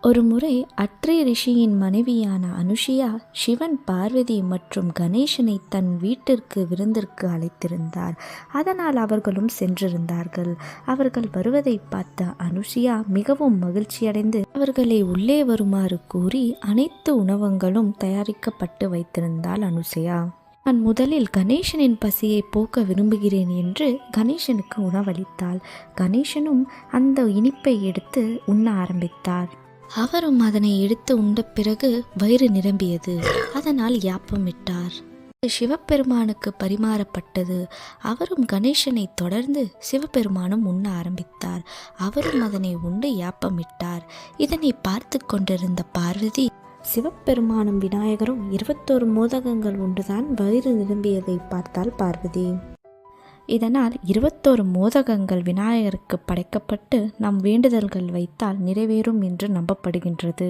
ஒரு முறை அத்ரி ரிஷியின் மனைவியான அனுஷியா சிவன், பார்வதி மற்றும் கணேசனை தன் வீட்டிற்கு விருந்திற்கு அழைத்திருந்தார். அதனால் அவர்களும் சென்றிருந்தார்கள். அவர்கள் வருவதை பார்த்த அனுஷியா மிகவும் மகிழ்ச்சியடைந்து அவர்களை உள்ளே வருமாறு கூறி அனைத்து உணவங்களும் தயாரிக்கப்பட்டு வைத்திருந்தாள் அனுஷியா. நான் முதலில் கணேசனின் பசியை போக்க விரும்புகிறேன் என்று கணேசனுக்கு உணவளித்தாள். கணேசனும் அந்த இனிப்பை எடுத்து உண்ண ஆரம்பித்தார். அவரும் அதனை எடுத்து உண்ட பிறகு வயிறு நிரம்பியது. அதனால் யாப்பமிட்டார். சிவபெருமானுக்கு பரிமாறப்பட்டது. அவரும் கணேசனை தொடர்ந்து சிவபெருமானும் உண்ண ஆரம்பித்தார். அவரும் அதனை உண்டு யாப்பமிட்டார். இதனை பார்த்து கொண்டிருந்த பார்வதி, சிவபெருமானும் விநாயகரும் 21 மோதகங்கள் உண்டுதான் வயிறு நிரம்பியதை பார்த்தால் பார்வதி. இதனால் 21 மோதகங்கள் விநாயகருக்கு படைக்கப்பட்டு நம் வேண்டுதல்கள் வைத்தால் நிறைவேறும் என்று நம்பப்படுகின்றது.